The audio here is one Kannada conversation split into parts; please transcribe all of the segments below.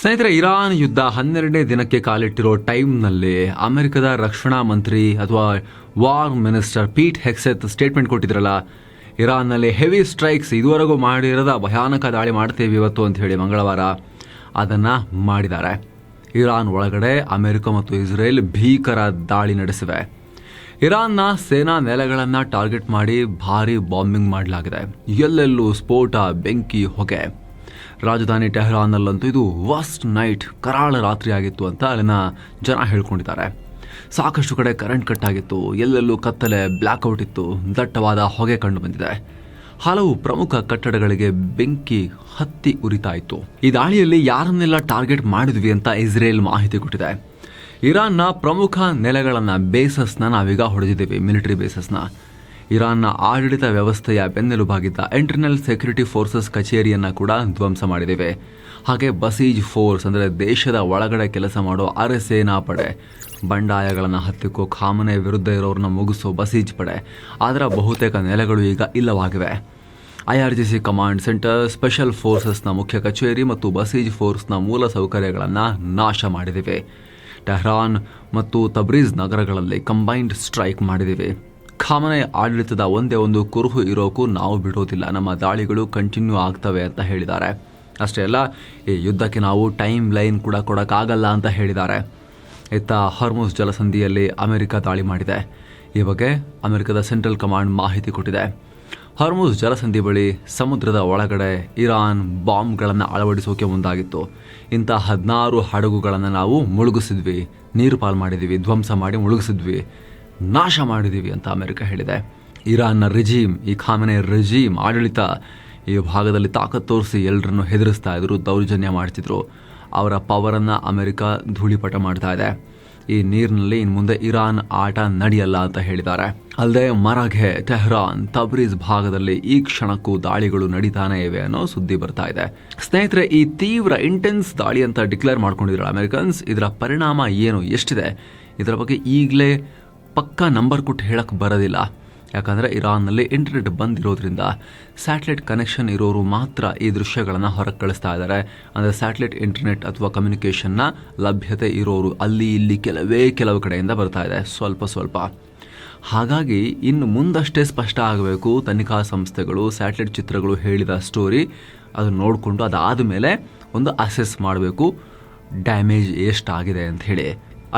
ಸ್ನೇಹಿತರೆ, ಇರಾನ್ ಯುದ್ಧ 12ನೇ ದಿನಕ್ಕೆ ಕಾಲಿಟ್ಟಿರೋ ಟೈಮ್ನಲ್ಲಿ ಅಮೆರಿಕದ ರಕ್ಷಣಾ ಮಂತ್ರಿ ಅಥವಾ war minister Pete Hegseth statement ಕೊಟ್ಟಿದ್ರಲ್ಲ, ಇರಾನ್ನಲ್ಲಿ ಹೆವಿ ಸ್ಟ್ರೈಕ್ಸ್ ಇದುವರೆಗೂ ಮಾಡಿರದ ಭಯಾನಕ ದಾಳಿ ಮಾಡ್ತೇವೆ ಇವತ್ತು ಅಂತ ಹೇಳಿ ಮಂಗಳವಾರ ಅದನ್ನು ಮಾಡಿದ್ದಾರೆ. ಇರಾನ್ ಒಳಗಡೆ ಅಮೆರಿಕ ಮತ್ತು ಇಸ್ರೇಲ್ ಭೀಕರ ದಾಳಿ ನಡೆಸಿವೆ. ಇರಾನ್ನ ಸೇನಾ ನೆಲೆಗಳನ್ನು ಟಾರ್ಗೆಟ್ ಮಾಡಿ ಭಾರಿ ಬಾಂಬಿಂಗ್ ಮಾಡಲಾಗಿದೆ. ಎಲ್ಲೆಲ್ಲೂ ಸ್ಫೋಟ, ಬೆಂಕಿ, ಹೊಗೆ. ರಾಜಧಾನಿ ಟೆಹರಾನ್ನಲ್ಲಂತೂ ಇದು ವರ್ಸ್ಟ್ ನೈಟ್, ಕರಾಳ ರಾತ್ರಿ ಆಗಿತ್ತು ಅಂತ ಅಲ್ಲಿನ ಜನ ಹೇಳ್ಕೊಂಡಿದ್ದಾರೆ. ಸಾಕಷ್ಟು ಕಡೆ ಕರೆಂಟ್ ಕಟ್ ಆಗಿತ್ತು, ಎಲ್ಲೆಲ್ಲೂ ಕತ್ತಲೆ, ಬ್ಲ್ಯಾಕ್ಔಟ್ ಇತ್ತು, ದಟ್ಟವಾದ ಹೊಗೆ ಕಂಡು ಬಂದಿದೆ. ಹಲವು ಪ್ರಮುಖ ಕಟ್ಟಡಗಳಿಗೆ ಬೆಂಕಿ ಹತ್ತಿ ಉರಿತಾ ಇತ್ತು. ಈ ದಾಳಿಯಲ್ಲಿ ಯಾರನ್ನೆಲ್ಲ ಟಾರ್ಗೆಟ್ ಮಾಡಿದ್ವಿ ಅಂತ ಇಸ್ರೇಲ್ ಮಾಹಿತಿ ಕೊಟ್ಟಿದೆ. ಇರಾನ್ನ ಪ್ರಮುಖ ನೆಲೆಗಳನ್ನು, ಬೇಸಸ್ನ ನಾವೀಗ ಹೊಡೆದಿದ್ದೇವೆ, ಮಿಲಿಟರಿ ಬೇಸಸ್ನ. ಇರಾನ್ನ ಆಡಳಿತ ವ್ಯವಸ್ಥೆಯ ಬೆನ್ನೆಲುಬಾಗಿದ್ದ ಇಂಟರ್ನಲ್ ಸೆಕ್ಯೂರಿಟಿ ಫೋರ್ಸಸ್ ಕಚೇರಿಯನ್ನು ಕೂಡ ಧ್ವಂಸ ಮಾಡಿದ್ದೇವೆ. ಹಾಗೆ ಬಸೀಜ್ ಫೋರ್ಸ್ ಅಂದರೆ ದೇಶದ ಒಳಗಡೆ ಕೆಲಸ ಮಾಡೋ ಅರೆ ಸೇನಾ ಪಡೆ, ಬಂಡಾಯಗಳನ್ನು ಹತ್ತಿಕ್ಕೋ, ಖಾಮನೆ ವಿರುದ್ಧ ಇರೋರನ್ನ ಮುಗಿಸೋ ಬಸೀಜ್ ಪಡೆ, ಅದರ ಬಹುತೇಕ ನೆಲೆಗಳು ಈಗ ಇಲ್ಲವಾಗಿವೆ. IRGC ಕಮಾಂಡ್ ಸೆಂಟರ್, ಸ್ಪೆಷಲ್ ಫೋರ್ಸಸ್ನ ಮುಖ್ಯ ಕಚೇರಿ ಮತ್ತು ಬಸೀಜ್ ಫೋರ್ಸ್ನ ಮೂಲ ಸೌಕರ್ಯಗಳನ್ನು ನಾಶ ಮಾಡಿದ್ದೇವೆ. ಟೆಹರಾನ್ ಮತ್ತು ತಬ್ರೀಜ್ ನಗರಗಳಲ್ಲಿ ಕಂಬೈನ್ಡ್ ಸ್ಟ್ರೈಕ್ ಮಾಡಿದ್ದೇವೆ. ಖಾಮನೆ ಆಡಳಿತದ ಒಂದೇ ಒಂದು ಕುರುಹು ಇರೋಕ್ಕೂ ನಾವು ಬಿಡೋದಿಲ್ಲ, ನಮ್ಮ ದಾಳಿಗಳು ಕಂಟಿನ್ಯೂ ಆಗ್ತವೆ ಅಂತ ಹೇಳಿದ್ದಾರೆ. ಅಷ್ಟೇ ಅಲ್ಲ, ಈ ಯುದ್ಧಕ್ಕೆ ನಾವು ಟೈಮ್ ಲೈನ್ ಕೂಡ ಕೊಡೋಕ್ಕಾಗಲ್ಲ ಅಂತ ಹೇಳಿದ್ದಾರೆ. ಇತ್ತ ಹಾರ್ಮುಜ್ ಜಲಸಂಧಿಯಲ್ಲಿ ಅಮೆರಿಕ ದಾಳಿ ಮಾಡಿದೆ. ಈ ಬಗ್ಗೆ ಅಮೆರಿಕದ ಸೆಂಟ್ರಲ್ ಕಮಾಂಡ್ ಮಾಹಿತಿ ಕೊಟ್ಟಿದೆ. ಹಾರ್ಮುಜ್ ಜಲಸಂಧಿ ಬಳಿ ಸಮುದ್ರದ ಒಳಗಡೆ ಇರಾನ್ ಬಾಂಬ್ಗಳನ್ನು ಅಳವಡಿಸೋಕೆ ಮುಂದಾಗಿತ್ತು. ಇಂಥ 16 ಹಡಗುಗಳನ್ನು ನಾವು ಮುಳುಗಿಸಿದ್ವಿ, ನೀರು ಪಾಲು ಮಾಡಿದ್ವಿ, ಧ್ವಂಸ ಮಾಡಿ ಮುಳುಗಿಸಿದ್ವಿ, ನಾಶ ಮಾಡಿದ್ದೀವಿ ಅಂತ ಅಮೆರಿಕ ಹೇಳಿದೆ. ಇರಾನ್ನ ರೆಜೀಮ್, ಈ ಖಾಮೆನೆ ರೆಜೀಮ್ ಆಡಳಿತ ಈ ಭಾಗದಲ್ಲಿ ತಾಕತ್ ತೋರಿಸಿ ಎಲ್ಲರನ್ನು ಹೆದರಿಸ್ತಾ ಇದ್ರು, ದೌರ್ಜನ್ಯ ಮಾಡ್ತಿದ್ರು. ಅವರ ಪವರನ್ನು ಅಮೆರಿಕ ಧೂಳಿಪಟ ಮಾಡ್ತಾ ಇದೆ. ಈ ನೀರಿನಲ್ಲಿ ಇನ್ನು ಮುಂದೆ ಇರಾನ್ ಆಟ ನಡೆಯಲ್ಲ ಅಂತ ಹೇಳಿದ್ದಾರೆ. ಅಲ್ಲದೆ ಮರಘೆ, ಟೆಹರಾನ್, ತಬ್ರೀಜ್ ಭಾಗದಲ್ಲಿ ಈ ಕ್ಷಣಕ್ಕೂ ದಾಳಿಗಳು ನಡೀತಾನೆ ಇವೆ ಅನ್ನೋ ಸುದ್ದಿ ಬರ್ತಾ ಇದೆ. ಸ್ನೇಹಿತರೆ, ಈ ತೀವ್ರ ಇಂಟೆನ್ಸ್ ದಾಳಿ ಅಂತ ಡಿಕ್ಲೇರ್ ಮಾಡ್ಕೊಂಡಿದ್ರು ಅಮೆರಿಕನ್ಸ್. ಇದರ ಪರಿಣಾಮ ಏನು, ಎಷ್ಟಿದೆ, ಇದರ ಬಗ್ಗೆ ಈಗಲೇ ಪಕ್ಕಾ ನಂಬರ್ ಕೊಟ್ಟು ಹೇಳಕ್ಕೆ ಬರೋದಿಲ್ಲ. ಯಾಕಂದರೆ ಇರಾನ್ನಲ್ಲಿ ಇಂಟರ್ನೆಟ್ ಬಂದಿರೋದ್ರಿಂದ ಸ್ಯಾಟಲೈಟ್ ಕನೆಕ್ಷನ್ ಇರೋರು ಮಾತ್ರ ಈ ದೃಶ್ಯಗಳನ್ನು ಹೊರಗೆ ಕಳಿಸ್ತಾ ಇದ್ದಾರೆ. ಅಂದರೆ ಸ್ಯಾಟಲೈಟ್ ಇಂಟರ್ನೆಟ್ ಅಥವಾ ಕಮ್ಯುನಿಕೇಷನ್ನ ಲಭ್ಯತೆ ಇರೋರು ಅಲ್ಲಿ ಇಲ್ಲಿ ಕೆಲವು ಕಡೆಯಿಂದ ಬರ್ತಾ ಇದೆ, ಸ್ವಲ್ಪ. ಹಾಗಾಗಿ ಇನ್ನು ಮುಂದಷ್ಟೇ ಸ್ಪಷ್ಟ ಆಗಬೇಕು. ತನಿಖಾ ಸಂಸ್ಥೆಗಳು ಸ್ಯಾಟಲೈಟ್ ಚಿತ್ರಗಳು ಹೇಳಿದ ಸ್ಟೋರಿ ಅದು ನೋಡಿಕೊಂಡು ಅದಾದ ಮೇಲೆ ಒಂದು ಅಸೆಸ್ ಮಾಡಬೇಕು, ಡ್ಯಾಮೇಜ್ ಎಷ್ಟಾಗಿದೆ ಅಂತ ಹೇಳಿ.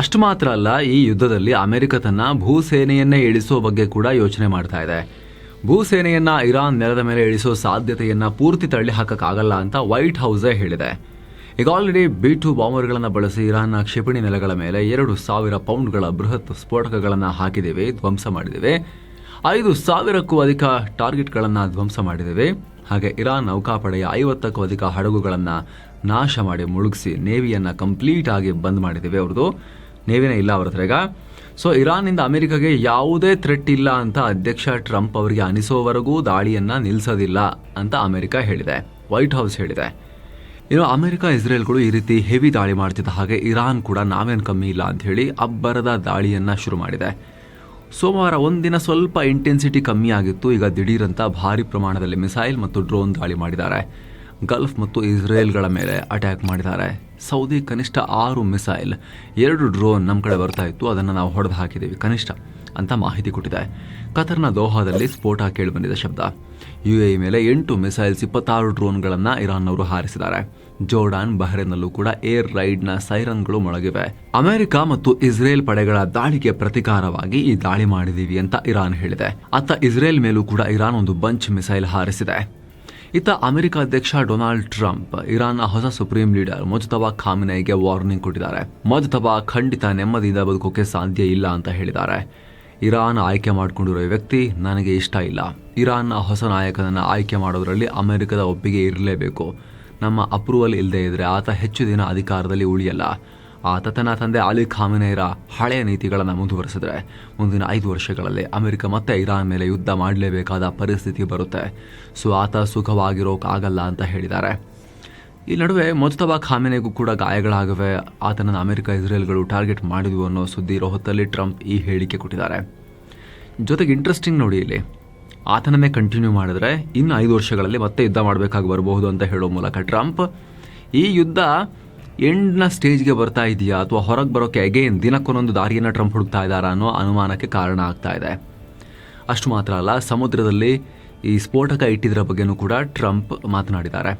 ಅಷ್ಟು ಮಾತ್ರ ಅಲ್ಲ, ಈ ಯುದ್ಧದಲ್ಲಿ ಅಮೆರಿಕ ತನ್ನ ಭೂಸೇನೆಯನ್ನೇ ಇಳಿಸೋ ಬಗ್ಗೆ ಕೂಡ ಯೋಚನೆ ಮಾಡ್ತಾ ಇದೆ. ಭೂಸೇನೆಯನ್ನ ಇರಾನ್ ನೆಲದ ಮೇಲೆ ಇಳಿಸೋ ಸಾಧ್ಯತೆಯನ್ನ ಪೂರ್ತಿ ತಳ್ಳಿ ಹಾಕಕ್ಕಾಗಲ್ಲ ಅಂತ ವೈಟ್ ಹೌಸೇ ಹೇಳಿದೆ. ಈಗ ಆಲ್ರೆಡಿ B-2 ಬಾಂಬರ್ಗಳನ್ನು ಬಳಸಿ ಇರಾನ್ನ ಕ್ಷಿಪಣಿ ನೆಲೆಗಳ ಮೇಲೆ 2,000 ಪೌಂಡ್ಗಳ ಬೃಹತ್ ಸ್ಫೋಟಕಗಳನ್ನು ಹಾಕಿದ್ದೇವೆ, ಧ್ವಂಸ ಮಾಡಿದ್ದೇವೆ. 5,000ಕ್ಕೂ ಅಧಿಕ ಟಾರ್ಗೆಟ್ಗಳನ್ನು ಧ್ವಂಸ ಮಾಡಿದ್ದೇವೆ. ಹಾಗೆ ಇರಾನ್ ನೌಕಾಪಡೆಯ 50ಕ್ಕೂ ಅಧಿಕ ಹಡಗುಗಳನ್ನು ನಾಶ ಮಾಡಿ ಮುಳುಗಿಸಿ ನೇವಿಯನ್ನು ಕಂಪ್ಲೀಟ್ ಆಗಿ ಬಂದ್ ಮಾಡಿದ್ದೇವೆ. ಅವ್ರದ್ದು ನೇವಿನೇ ಇಲ್ಲ ಅವ್ರ ಹತ್ರ ಈಗ. ಸೊ ಇರಾನ್ನಿಂದ ಅಮೆರಿಕಾಗೆ ಯಾವುದೇ ಥ್ರೆಟ್ ಇಲ್ಲ ಅಂತ ಅಧ್ಯಕ್ಷ ಟ್ರಂಪ್ ಅವರಿಗೆ ಅನಿಸೋವರೆಗೂ ದಾಳಿಯನ್ನು ನಿಲ್ಲಿಸೋದಿಲ್ಲ ಅಂತ ಅಮೆರಿಕ ಹೇಳಿದೆ, ವೈಟ್ ಹೌಸ್ ಹೇಳಿದೆ. ಇನ್ನು ಅಮೆರಿಕ, ಇಸ್ರೇಲ್ಗಳು ಈ ರೀತಿ ಹೆವಿ ದಾಳಿ ಮಾಡ್ತಿದ್ದ ಹಾಗೆ ಇರಾನ್ ಕೂಡ ನಾವೇನು ಕಮ್ಮಿ ಇಲ್ಲ ಅಂತ ಹೇಳಿ ಅಬ್ಬರದ ದಾಳಿಯನ್ನು ಶುರು ಮಾಡಿದೆ. ಸೋಮವಾರ ಒಂದಿನ ಸ್ವಲ್ಪ ಇಂಟೆನ್ಸಿಟಿ ಕಮ್ಮಿ ಆಗಿತ್ತು. ಈಗ ದಿಢೀರಂತ ಭಾರಿ ಪ್ರಮಾಣದಲ್ಲಿ ಮಿಸೈಲ್ ಮತ್ತು ಡ್ರೋನ್ ದಾಳಿ ಮಾಡಿದ್ದಾರೆ. ಗಲ್ಫ್ ಮತ್ತು ಇಸ್ರೇಲ್ಗಳ ಮೇಲೆ ಅಟ್ಯಾಕ್ ಮಾಡಿದ್ದಾರೆ. ಸೌದಿ ಕನಿಷ್ಠ 6 ಮಿಸೈಲ್, 2 ಡ್ರೋನ್ ನಮ್ಮ ಕಡೆ ಬರ್ತಾ ಇತ್ತು, ಅದನ್ನು ನಾವು ಹೊಡೆದು ಹಾಕಿದ್ದೀವಿ ಕನಿಷ್ಠ ಅಂತ ಮಾಹಿತಿ ಕೊಟ್ಟಿದೆ. ಕತರ್ನ ದೋಹಾದಲ್ಲಿ ಸ್ಫೋಟ ಕೇಳಿಬಂದಿದೆ ಶಬ್ದ. UAE ಮೇಲೆ 8 ಮಿಸೈಲ್ಸ್, 26 ಡ್ರೋನ್ಗಳನ್ನು ಇರಾನ್ನವರು ಹಾರಿಸಿದ್ದಾರೆ. ಜೋರ್ಡಾನ್, ಬಹ್ರೇನ್ನಲ್ಲೂ ಕೂಡ ಏರ್ ರೈಡ್ನ ಸೈರನ್ಗಳು ಮೊಳಗಿವೆ. ಅಮೆರಿಕ ಮತ್ತು ಇಸ್ರೇಲ್ ಪಡೆಗಳ ದಾಳಿಗೆ ಪ್ರತಿಕಾರವಾಗಿ ಈ ದಾಳಿ ಮಾಡಿದೀವಿ ಅಂತ ಇರಾನ್ ಹೇಳಿದೆ. ಅತ್ತ ಇಸ್ರೇಲ್ ಮೇಲೂ ಕೂಡ ಇರಾನ್ ಒಂದು ಬಂಚ್ ಮಿಸೈಲ್ ಹಾರಿಸಿದೆ. ಇತ್ತ ಅಮೆರಿಕ ಅಧ್ಯಕ್ಷ ಡೊನಾಲ್ಡ್ ಟ್ರಂಪ್ ಇರಾನ್ನ ಹೊಸ ಸುಪ್ರೀಂ ಲೀಡರ್ ಮುಜ್ತಬಾ ಖಾಮೆನೆಯಿಗೆ ವಾರ್ನಿಂಗ್ ಕೊಟ್ಟಿದ್ದಾರೆ. ಮುಜ್ತಬಾ ಖಂಡಿತ ನೆಮ್ಮದಿಯಿಂದ ಬದುಕೋಕೆ ಸಾಧ್ಯ ಇಲ್ಲ ಅಂತ ಹೇಳಿದ್ದಾರೆ. ಇರಾನ್ ಆಯ್ಕೆ ಮಾಡಿಕೊಂಡಿರೋ ವ್ಯಕ್ತಿ ನನಗೆ ಇಷ್ಟ ಇಲ್ಲ. ಇರಾನ್ನ ಹೊಸ ನಾಯಕನನ್ನು ಆಯ್ಕೆ ಮಾಡೋದರಲ್ಲಿ ಅಮೆರಿಕದ ಒಪ್ಪಿಗೆ ಇರಲೇಬೇಕು. ನಮ್ಮ ಅಪ್ರೂವಲ್ ಇಲ್ಲದೆ ಇದ್ರೆ ಆತ ಹೆಚ್ಚು ದಿನ ಅಧಿಕಾರದಲ್ಲಿ ಉಳಿಯಲ್ಲ. ಆತ ತನ್ನ ತಂದೆ ಅಲಿ ಖಾಮೆನೆಯವರ ಹಳೆಯ ನೀತಿಗಳನ್ನು ಮುಂದುವರೆಸಿದ್ರೆ ಮುಂದಿನ 5 ವರ್ಷಗಳಲ್ಲಿ ಅಮೆರಿಕ ಮತ್ತೆ ಇರಾನ್ ಮೇಲೆ ಯುದ್ಧ ಮಾಡಲೇಬೇಕಾದ ಪರಿಸ್ಥಿತಿ ಬರುತ್ತೆ. ಸೊ ಆತ ಸುಖವಾಗಿರೋಕ್ಕಾಗಲ್ಲ ಅಂತ ಹೇಳಿದ್ದಾರೆ. ಈ ನಡುವೆ ಮುಜ್ತಬಾ ಖಾಮೆನೆಗೂ ಕೂಡ ಗಾಯಗಳಾಗಿವೆ. ಆತನನ್ನು ಅಮೆರಿಕ, ಇಸ್ರೇಲ್ಗಳು ಟಾರ್ಗೆಟ್ ಮಾಡಿದ್ವು ಅನ್ನೋ ಸುದ್ದಿ ಇರೋ ಹೊತ್ತಲ್ಲಿ ಟ್ರಂಪ್ ಈ ಹೇಳಿಕೆ ಕೊಟ್ಟಿದ್ದಾರೆ. ಜೊತೆಗೆ ಇಂಟ್ರೆಸ್ಟಿಂಗ್ ನೋಡಿ, ಇಲ್ಲಿ ಆತನನ್ನೇ ಕಂಟಿನ್ಯೂ ಮಾಡಿದ್ರೆ ಇನ್ನು 5 ವರ್ಷಗಳಲ್ಲಿ ಮತ್ತೆ ಯುದ್ಧ ಮಾಡಬೇಕಾಗಿ ಬರಬಹುದು ಅಂತ ಹೇಳೋ ಮೂಲಕ ಟ್ರಂಪ್ ಈ ಯುದ್ಧ ಎಂಡ್ನ ಸ್ಟೇಜ್ಗೆ ಬರ್ತಾ ಇದೆಯಾ ಅಥವಾ ಹೊರಗೆ ಬರೋಕ್ಕೆ ಅಗೇನ್ ದಿನಕ್ಕೊಂದೊಂದು ದಾರಿಯನ್ನು ಟ್ರಂಪ್ ಹುಡುಕ್ತಾ ಇದ್ದಾರಾ ಅನ್ನೋ ಅನುಮಾನಕ್ಕೆ ಕಾರಣ ಆಗ್ತಾ ಇದೆ. ಅಷ್ಟು ಮಾತ್ರ ಅಲ್ಲ, ಸಮುದ್ರದಲ್ಲಿ ಈ ಸ್ಫೋಟಕ ಇಟ್ಟಿದ್ದರ ಬಗ್ಗೆನೂ ಕೂಡ ಟ್ರಂಪ್ ಮಾತನಾಡಿದ್ದಾರೆ.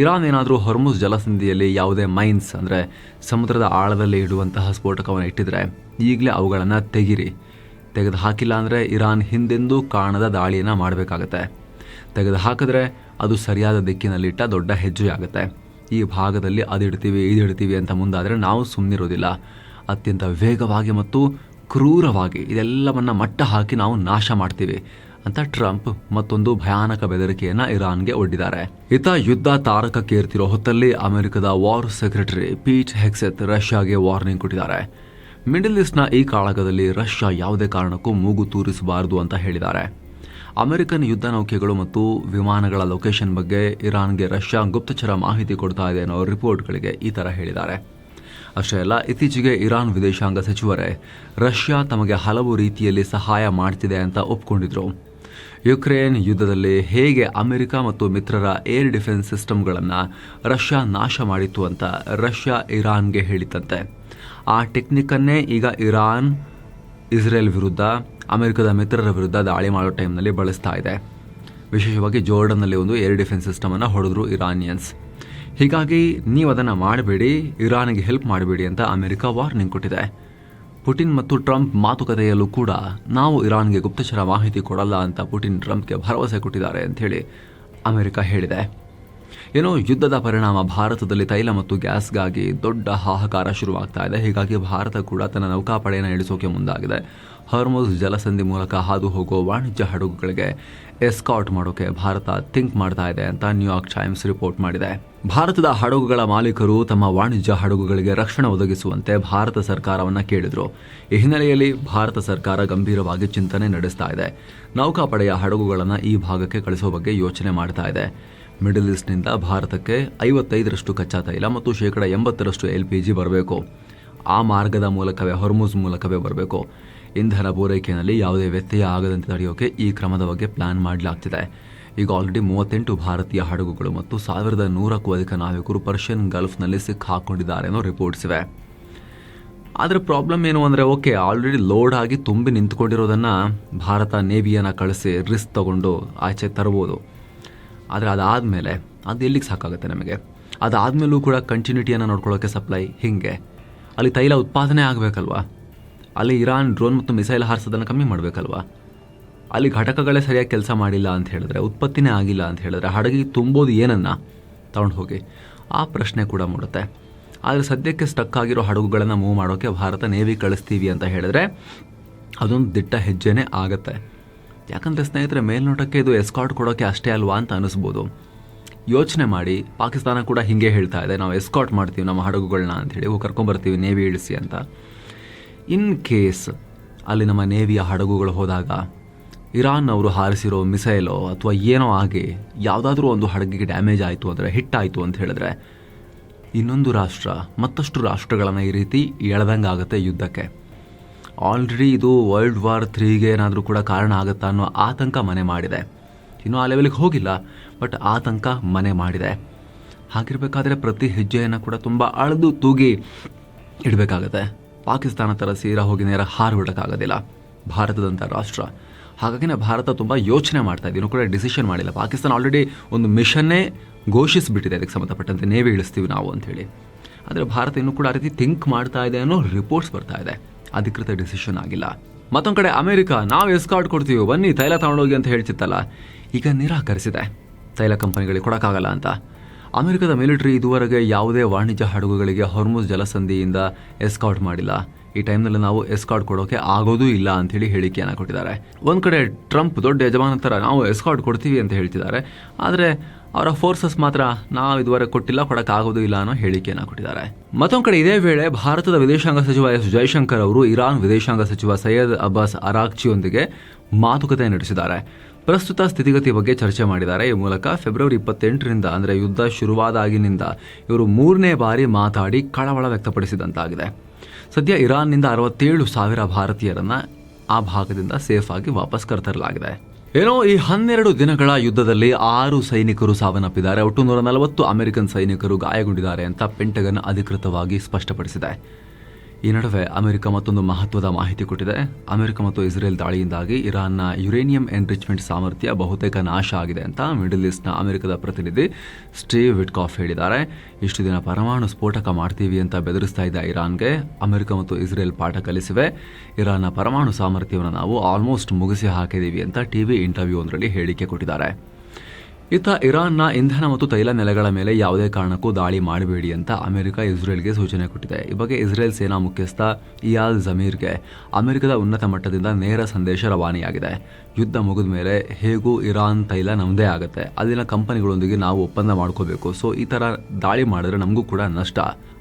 ಇರಾನ್ ಏನಾದರೂ ಹೊರ್ಮುಜ್ ಜಲಸಂಧಿಯಲ್ಲಿ ಯಾವುದೇ ಮೈನ್ಸ್ ಅಂದರೆ ಸಮುದ್ರದ ಆಳದಲ್ಲಿ ಇಡುವಂತಹ ಸ್ಫೋಟಕವನ್ನು ಇಟ್ಟಿದ್ರೆ ಈಗಲೇ ಅವುಗಳನ್ನು ತೆಗೆದು ಹಾಕಿಲ್ಲ ಅಂದರೆ ಇರಾನ್ ಹಿಂದೆಂದೂ ಕಾಣದ ದಾಳಿಯನ್ನು ಮಾಡಬೇಕಾಗತ್ತೆ. ತೆಗೆದು ಹಾಕಿದ್ರೆ ಅದು ಸರಿಯಾದ ದಿಕ್ಕಿನಲ್ಲಿಟ್ಟ ದೊಡ್ಡ ಹೆಜ್ಜೆಯಾಗುತ್ತೆ. ಈ ಭಾಗದಲ್ಲಿ ಇದಿಡ್ತೀವಿ ಅಂತ ಮುಂದಾದರೆ ನಾವು ಸುಮ್ಮನಿರೋದಿಲ್ಲ. ಅತ್ಯಂತ ವೇಗವಾಗಿ ಮತ್ತು ಕ್ರೂರವಾಗಿ ಇದೆಲ್ಲವನ್ನು ಮಟ್ಟ ಹಾಕಿ ನಾವು ನಾಶ ಮಾಡ್ತೀವಿ ಅಂತ ಟ್ರಂಪ್ ಮತ್ತೊಂದು ಭಯಾನಕ ಬೆದರಿಕೆಯನ್ನು ಇರಾನ್ಗೆ ಒಡ್ಡಿದ್ದಾರೆ. ಯುದ್ಧ ತಾರಕಕ್ಕೇರ್ತಿರೋ ಹೊತ್ತಲ್ಲಿ ಅಮೆರಿಕದ ವಾರ್ ಸೆಕ್ರೆಟರಿ ಪೀಟ್ ಹೆಕ್ಸೆತ್ ರಷ್ಯಾಗೆ ವಾರ್ನಿಂಗ್ ಕೊಟ್ಟಿದ್ದಾರೆ. ಮಿಡಲ್ ಈಸ್ಟ್ನ ಈ ಕಾಳಗದಲ್ಲಿ ರಷ್ಯಾ ಯಾವುದೇ ಕಾರಣಕ್ಕೂ ಮೂಗು ತೂರಿಸಬಾರದು ಅಂತ ಹೇಳಿದ್ದಾರೆ. ಅಮೆರಿಕನ್ ಯುದ್ಧ ನೌಕೆಗಳು ಮತ್ತು ವಿಮಾನಗಳ ಲೊಕೇಶನ್ ಬಗ್ಗೆ ಇರಾನ್ಗೆ ರಷ್ಯಾ ಗುಪ್ತಚರ ಮಾಹಿತಿ ಕೊಡ್ತಾ ಇದೆ ಅನ್ನೋ ರಿಪೋರ್ಟ್ಗಳಿಗೆ ಈ ಥರ ಹೇಳಿದ್ದಾರೆ. ಅಷ್ಟೇ ಅಲ್ಲ, ಇತ್ತೀಚೆಗೆ ಇರಾನ್ ವಿದೇಶಾಂಗ ಸಚಿವರೇ ರಷ್ಯಾ ತಮಗೆ ಹಲವು ರೀತಿಯಲ್ಲಿ ಸಹಾಯ ಮಾಡ್ತಿದೆ ಅಂತ ಒಪ್ಕೊಂಡಿದ್ರು. ಯುಕ್ರೇನ್ ಯುದ್ಧದಲ್ಲಿ ಹೇಗೆ ಅಮೆರಿಕ ಮತ್ತು ಮಿತ್ರರ ಏರ್ ಡಿಫೆನ್ಸ್ ಸಿಸ್ಟಮ್ಗಳನ್ನು ರಷ್ಯಾ ನಾಶ ಮಾಡಿತ್ತು ಅಂತ ರಷ್ಯಾ ಇರಾನ್ಗೆ ಹೇಳಿತಂತೆ. ಆ ಟೆಕ್ನಿಕನ್ನೇ ಈಗ ಇರಾನ್ ಇಸ್ರೇಲ್ ವಿರುದ್ಧ, ಅಮೆರಿಕದ ಮಿತ್ರರ ವಿರುದ್ಧ ದಾಳಿ ಮಾಡೋ ಟೈಮ್ನಲ್ಲಿ ಬಳಸ್ತಾ ಇದೆ. ವಿಶೇಷವಾಗಿ ಜೋರ್ಡನ್ನಲ್ಲಿ ಒಂದು ಏರ್ ಡಿಫೆನ್ಸ್ ಸಿಸ್ಟಮನ್ನು ಹೊಡೆದ್ರು ಇರಾನಿಯನ್ಸ್. ಹೀಗಾಗಿ ನೀವು ಅದನ್ನು ಮಾಡಬೇಡಿ, ಇರಾನ್ಗೆ ಹೆಲ್ಪ್ ಮಾಡಬೇಡಿ ಅಂತ ಅಮೆರಿಕ ವಾರ್ನಿಂಗ್ ಕೊಟ್ಟಿದೆ. ಪುಟಿನ್ ಮತ್ತು ಟ್ರಂಪ್ ಮಾತುಕತೆಯಲ್ಲೂ ಕೂಡ ನಾವು ಇರಾನ್ಗೆ ಗುಪ್ತಚರ ಮಾಹಿತಿ ಕೊಡಲ್ಲ ಅಂತ ಪುಟಿನ್ ಟ್ರಂಪ್ಗೆ ಭರವಸೆ ಕೊಟ್ಟಿದ್ದಾರೆ ಅಂಥೇಳಿ ಅಮೆರಿಕ ಹೇಳಿದೆ. ಯುದ್ಧದ ಪರಿಣಾಮ ಭಾರತದಲ್ಲಿ ತೈಲ ಮತ್ತು ಗ್ಯಾಸ್ಗಾಗಿ ದೊಡ್ಡ ಹಾಹಾಕಾರ ಶುರುವಾಗ್ತಾ ಇದೆ. ಹೀಗಾಗಿ ಭಾರತ ಕೂಡ ತನ್ನ ನೌಕಾಪಡೆಯನ್ನು ಇಳಿಸೋಕೆ ಮುಂದಾಗಿದೆ. ಹೊರ್ಮುಜ್ ಜಲಸಂಧಿ ಮೂಲಕ ಹಾದು ಹೋಗೋ ವಾಣಿಜ್ಯ ಹಡಗುಗಳಿಗೆ ಎಸ್ಕಾಟ್ ಮಾಡೋಕೆ ಭಾರತ ಥಿಂಕ್ ಮಾಡ್ತಾ ಇದೆ ಅಂತ ನ್ಯೂಯಾರ್ಕ್ ಟೈಮ್ಸ್ ರಿಪೋರ್ಟ್ ಮಾಡಿದೆ. ಭಾರತದ ಹಡಗುಗಳ ಮಾಲೀಕರು ತಮ್ಮ ವಾಣಿಜ್ಯ ಹಡಗುಗಳಿಗೆ ರಕ್ಷಣೆ ಒದಗಿಸುವಂತೆ ಭಾರತ ಸರ್ಕಾರವನ್ನು ಕೇಳಿದ್ರು. ಈ ಹಿನ್ನೆಲೆಯಲ್ಲಿ ಭಾರತ ಸರ್ಕಾರ ಗಂಭೀರವಾಗಿ ಚಿಂತನೆ ನಡೆಸ್ತಾ ಇದೆ. ನೌಕಾಪಡೆಯ ಹಡಗುಗಳನ್ನು ಈ ಭಾಗಕ್ಕೆ ಕಳಿಸೋ ಬಗ್ಗೆ ಯೋಚನೆ ಮಾಡ್ತಾ ಇದೆ. ಮಿಡಲ್ ಈಸ್ಟ್ನಿಂದ ಭಾರತಕ್ಕೆ 55% ಕಚ್ಚಾ ತೈಲ ಮತ್ತು 80% LPG ಬರಬೇಕು. ಆ ಮಾರ್ಗದ ಮೂಲಕವೇ, ಹೊರ್ಮುಜ್ ಮೂಲಕವೇ ಬರಬೇಕು. ಇಂಧನ ಪೂರೈಕೆಯಲ್ಲಿ ಯಾವುದೇ ವ್ಯತ್ಯಯ ಆಗದಂತೆ ತಡೆಯೋಕೆ ಈ ಕ್ರಮದ ಬಗ್ಗೆ ಪ್ಲಾನ್ ಮಾಡಲಾಗ್ತಿದೆ. ಈಗ ಆಲ್ರೆಡಿ 38 ಭಾರತೀಯ ಹಡಗುಗಳು ಮತ್ತು 1100ಕ್ಕೂ ಅಧಿಕ ನಾವಿಕರು ಪರ್ಷಿಯನ್ ಗಲ್ಫ್ನಲ್ಲಿ ಸಿಕ್ಕಾಕೊಂಡಿದ್ದಾರೆ ಅನ್ನೋ ರಿಪೋರ್ಟ್ಸ್ ಇವೆ. ಆದರೆ ಪ್ರಾಬ್ಲಮ್ ಏನು ಅಂದರೆ, ಆಲ್ರೆಡಿ ಲೋಡ್ ಆಗಿ ತುಂಬಿ ನಿಂತ್ಕೊಂಡಿರೋದನ್ನು ಭಾರತ ನೇವಿಯನ್ನು ಕಳಿಸಿ ರಿಸ್ಕ್ ತಗೊಂಡು ಆಚೆ ತರ್ಬೋದು. ಆದರೆ ಅದಾದಮೇಲೆ ಅದು ಎಲ್ಲಿಗೆ ಸಾಕಾಗುತ್ತೆ ನಮಗೆ? ಅದಾದಮೇಲೂ ಕೂಡ ಕಂಟಿನ್ಯೂಟಿಯನ್ನು ನೋಡ್ಕೊಳ್ಳೋಕ್ಕೆ ಸಪ್ಲೈ ಹಿಂಗೆ ಅಲ್ಲಿ ತೈಲ ಉತ್ಪಾದನೆ ಆಗಬೇಕಲ್ವಾ? ಅಲ್ಲಿ ಇರಾನ್ ಡ್ರೋನ್ ಮತ್ತು ಮಿಸೈಲ್ ಹಾರಿಸೋದನ್ನು ಕಮ್ಮಿ ಮಾಡಬೇಕಲ್ವಾ? ಅಲ್ಲಿ ಘಟಕಗಳೇ ಸರಿಯಾಗಿ ಕೆಲಸ ಮಾಡಿಲ್ಲ ಅಂತ ಹೇಳಿದ್ರೆ, ಉತ್ಪತ್ತಿನೇ ಆಗಿಲ್ಲ ಅಂತ ಹೇಳಿದ್ರೆ ಹಡಗಿಗೆ ತುಂಬೋದು ಏನನ್ನು ತಗೊಂಡು ಹೋಗಿ? ಆ ಪ್ರಶ್ನೆ ಕೂಡ ಮೂಡುತ್ತೆ. ಆದರೆ ಸದ್ಯಕ್ಕೆ ಸ್ಟಕ್ ಆಗಿರೋ ಹಡಗುಗಳನ್ನು ಮೂವ್ ಮಾಡೋಕ್ಕೆ ಭಾರತ ನೇವಿ ಕಳಿಸ್ತೀವಿ ಅಂತ ಹೇಳಿದ್ರೆ ಅದೊಂದು ದಿಟ್ಟ ಹೆಜ್ಜೆನೇ ಆಗುತ್ತೆ. ಯಾಕಂದರೆ ಸ್ನೇಹಿತರೆ, ಮೇಲ್ನೋಟಕ್ಕೆ ಇದು ಎಸ್ಕಾಟ್ ಕೊಡೋಕ್ಕೆ ಅಷ್ಟೇ ಅಲ್ವಾ ಅಂತ ಅನಿಸ್ಬೋದು. ಯೋಚನೆ ಮಾಡಿ, ಪಾಕಿಸ್ತಾನ ಕೂಡ ಹಿಂಗೆ ಹೇಳ್ತಾ ಇದೆ, ನಾವು ಎಸ್ಕಾಟ್ ಮಾಡ್ತೀವಿ ನಮ್ಮ ಹಡಗುಗಳನ್ನ ಅಂಥೇಳಿ, ಕರ್ಕೊಂಬರ್ತೀವಿ ನೇವಿ ಇಳಿಸಿ ಅಂತ. ಇನ್ ಕೇಸ್ ಅಲ್ಲಿ ನಮ್ಮ ನೇವಿಯ ಹಡಗುಗಳು ಹೋದಾಗ ಇರಾನ್ ಅವರು ಹಾರಿಸಿರೋ ಮಿಸೈಲೋ ಅಥವಾ ಏನೋ ಆಗಿ ಯಾವುದಾದ್ರೂ ಒಂದು ಹಡಗಿಗೆ ಡ್ಯಾಮೇಜ್ ಆಯಿತು ಅಂದರೆ, ಹಿಟ್ಟಾಯಿತು ಅಂತ ಹೇಳಿದ್ರೆ, ಇನ್ನೊಂದು ರಾಷ್ಟ್ರ ಮತ್ತಷ್ಟು ರಾಷ್ಟ್ರಗಳನ್ನು ಈ ರೀತಿ ಎಳೆದಂಗೆ ಆಗುತ್ತೆ ಯುದ್ಧಕ್ಕೆ. ಆಲ್ರೆಡಿ ಇದು ವರ್ಲ್ಡ್ ವಾರ್ 3ಗೆ ಏನಾದರೂ ಕೂಡ ಕಾರಣ ಆಗುತ್ತಾ ಅನ್ನೋ ಆತಂಕ ಮನೆ ಮಾಡಿದೆ. ಇನ್ನೂ ಆ ಲೆವೆಲ್ಗೆ ಹೋಗಿಲ್ಲ, ಬಟ್ ಆತಂಕ ಮನೆ ಮಾಡಿದೆ. ಹಾಗಿರಬೇಕಾದ್ರೆ ಪ್ರತಿ ಹೆಜ್ಜೆಯನ್ನು ಕೂಡ ತುಂಬ ಅಳೆದು ತೂಗಿ ಇಡಬೇಕಾಗತ್ತೆ. ಪಾಕಿಸ್ತಾನ ಥರ ಸೀರಾ ಹೋಗಿ ನೇರ ಹಾರು ಬಿಡೋಕ್ಕಾಗೋದಿಲ್ಲ ಭಾರತದಂಥ ರಾಷ್ಟ್ರ. ಹಾಗಾಗಿ ಭಾರತ ತುಂಬ ಯೋಚನೆ ಮಾಡ್ತಾ ಇದೆ, ಇನ್ನೂ ಕೂಡ ಡಿಸಿಷನ್ ಮಾಡಿಲ್ಲ. ಪಾಕಿಸ್ತಾನ ಆಲ್ರೆಡಿ ಒಂದು ಮಿಷನ್ನೇ ಘೋಷಿಸಿಬಿಟ್ಟಿದೆ ಅದಕ್ಕೆ ಸಂಬಂಧಪಟ್ಟಂತೆ, ನೇವಿ ಇಳಿಸ್ತೀವಿ ನಾವು ಅಂಥೇಳಿ. ಆದರೆ ಭಾರತ ಇನ್ನೂ ಕೂಡ ಆ ರೀತಿ ಥಿಂಕ್ ಮಾಡ್ತಾ ಇದೆ ಅನ್ನೋ ರಿಪೋರ್ಟ್ಸ್ ಬರ್ತಾ ಇದೆ. ಅಧಿಕೃತ ಡಿಸಿಷನ್ ಆಗಿಲ್ಲ. ಮತ್ತೊಂದು ಕಡೆ ಅಮೆರಿಕ ನಾವು ಎಸ್ಕಾರ್ಟ್ ಕೊಡ್ತೀವಿ ಬನ್ನಿ ತೈಲ ತಗೊಂಡೋಗಿ ಅಂತ ಹೇಳ್ತಿತ್ತಲ್ಲ, ಈಗ ನಿರಾಕರಿಸಿದೆ. ತೈಲ ಕಂಪನಿಗಳಿಗೆ ಕೊಡೋಕ್ಕಾಗಲ್ಲ ಅಂತ. ಅಮೆರಿಕದ ಮಿಲಿಟರಿ ಇದುವರೆಗೆ ಯಾವುದೇ ವಾಣಿಜ್ಯ ಹಡಗುಗಳಿಗೆ ಹೊರ್ಮುಜ್ ಜಲಸಂಧಿಯಿಂದ ಎಸ್ಕಾರ್ಟ್ ಮಾಡಿಲ್ಲ. ಈ ಟೈಮ್ನಲ್ಲಿ ನಾವು ಎಸ್ಕಾರ್ಟ್ ಕೊಡೋಕೆ ಆಗೋದೂ ಇಲ್ಲ ಅಂಥೇಳಿ ಹೇಳಿಕೆಯನ್ನು ಕೊಟ್ಟಿದ್ದಾರೆ. ಒಂದು ಕಡೆ ಟ್ರಂಪ್ ದೊಡ್ಡ ಯಜಮಾನ ಥರ ನಾವು ಎಸ್ಕಾರ್ಟ್ ಕೊಡ್ತೀವಿ ಅಂತ ಹೇಳ್ತಿದ್ದಾರೆ, ಆದರೆ ಅವರ ಫೋರ್ಸಸ್ ಮಾತ್ರ ನಾವು ಇದುವರೆಗೆ ಕೊಟ್ಟಿಲ್ಲ, ಕೊಡೋಕ್ಕಾಗೋದು ಇಲ್ಲ ಅನ್ನೋ ಹೇಳಿಕೆಯನ್ನು ಕೊಟ್ಟಿದ್ದಾರೆ. ಮತ್ತೊಂದು ಕಡೆ ಇದೇ ವೇಳೆ ಭಾರತದ ವಿದೇಶಾಂಗ ಸಚಿವ ಎಸ್ ಜೈಶಂಕರ್ ಅವರು ಇರಾನ್ ವಿದೇಶಾಂಗ ಸಚಿವ ಸೈಯದ್ ಅಬ್ಬಾಸ್ ಅರಾಕ್ಚಿಯೊಂದಿಗೆ ಮಾತುಕತೆ ನಡೆಸಿದ್ದಾರೆ. ಪ್ರಸ್ತುತ ಸ್ಥಿತಿಗತಿ ಬಗ್ಗೆ ಚರ್ಚೆ ಮಾಡಿದ್ದಾರೆ. ಈ ಮೂಲಕ ಫೆಬ್ರವರಿ 28ರಿಂದ ಅಂದರೆ ಯುದ್ಧ ಶುರುವಾದಾಗಿನಿಂದ ಇವರು 3ನೇ ಬಾರಿ ಮಾತಾಡಿ ಕಳವಳ ವ್ಯಕ್ತಪಡಿಸಿದಂತಾಗಿದೆ. ಸದ್ಯ ಇರಾನ್ನಿಂದ 67,000 ಭಾರತೀಯರನ್ನು ಆ ಭಾಗದಿಂದ ಸೇಫ್ ಆಗಿ ವಾಪಸ್ ಕರೆತರಲಾಗಿದೆ. ಏನೋ ಈ 12 ದಿನಗಳ ಯುದ್ಧದಲ್ಲಿ 6 ಸೈನಿಕರು ಸಾವನ್ನಪ್ಪಿದ್ದಾರೆ, ಒಟ್ಟು 140 ಅಮೆರಿಕನ್ ಸೈನಿಕರು ಗಾಯಗೊಂಡಿದ್ದಾರೆ ಅಂತ ಪೆಂಟಗನ್ ಅಧಿಕೃತವಾಗಿ ಸ್ಪಷ್ಟಪಡಿಸಿದೆ. ಈ ನಡುವೆ ಅಮೆರಿಕ ಮತ್ತೊಂದು ಮಹತ್ವದ ಮಾಹಿತಿ ಕೊಟ್ಟಿದೆ. ಅಮೆರಿಕ ಮತ್ತು ಇಸ್ರೇಲ್ ದಾಳಿಯಿಂದಾಗಿ ಇರಾನ್ನ ಯುರೇನಿಯಂ ಎನ್ರಿಚ್ಮೆಂಟ್ ಸಾಮರ್ಥ್ಯ ಬಹುತೇಕ ನಾಶ ಆಗಿದೆ ಅಂತ ಮಿಡಲ್ ಈಸ್ಟ್ನ ಅಮೆರಿಕದ ಪ್ರತಿನಿಧಿ ಸ್ಟೀವ್ ವಿಟ್ಕಾಫ್ ಹೇಳಿದ್ದಾರೆ. ಇಷ್ಟು ದಿನ ಪರಮಾಣು ಸ್ಫೋಟಕ ಮಾಡ್ತೀವಿ ಅಂತ ಬೆದರಿಸ್ತಾ ಇದ್ದ ಇರಾನ್ಗೆ ಅಮೆರಿಕ ಮತ್ತು ಇಸ್ರೇಲ್ ಪಾಠ ಕಲಿಸಿವೆ. ಇರಾನ್ನ ಪರಮಾಣು ಸಾಮರ್ಥ್ಯವನ್ನು ನಾವು ಆಲ್ಮೋಸ್ಟ್ ಮುಗಿಸಿ ಹಾಕಿದ್ದೀವಿ ಅಂತ ಟಿವಿ ಇಂಟರ್ವ್ಯೂ ಒಂದರಲ್ಲಿ ಹೇಳಿಕೆ ಕೊಟ್ಟಿದ್ದಾರೆ. ಇತ್ತ ಇರಾನ್ನ ಇಂಧನ ಮತ್ತು ತೈಲ ನೆಲೆಗಳ ಮೇಲೆ ಯಾವುದೇ ಕಾರಣಕ್ಕೂ ದಾಳಿ ಮಾಡಬೇಡಿ ಅಂತ ಅಮೆರಿಕ ಇಸ್ರೇಲ್ಗೆ ಸೂಚನೆ ಕೊಟ್ಟಿದೆ. ಈ ಬಗ್ಗೆ ಇಸ್ರೇಲ್ ಸೇನಾ ಮುಖ್ಯಸ್ಥ ಇಯಾಲ್ ಜಮೀರ್ಗೆ ಅಮೆರಿಕದ ಉನ್ನತ ಮಟ್ಟದಿಂದ ನೇರ ಸಂದೇಶ ರವಾನೆಯಾಗಿದೆ. ಯುದ್ಧ ಮುಗಿದ ಮೇಲೆ ಹೇಗೂ ಇರಾನ್ ತೈಲ ನಮ್ಮದೇ ಆಗುತ್ತೆ, ಅಲ್ಲಿನ ಕಂಪನಿಗಳೊಂದಿಗೆ ನಾವು ಒಪ್ಪಂದ ಮಾಡ್ಕೋಬೇಕು. ಸೊ ಈ ಥರ ದಾಳಿ ಮಾಡಿದ್ರೆ ನಮಗೂ ಕೂಡ ನಷ್ಟ.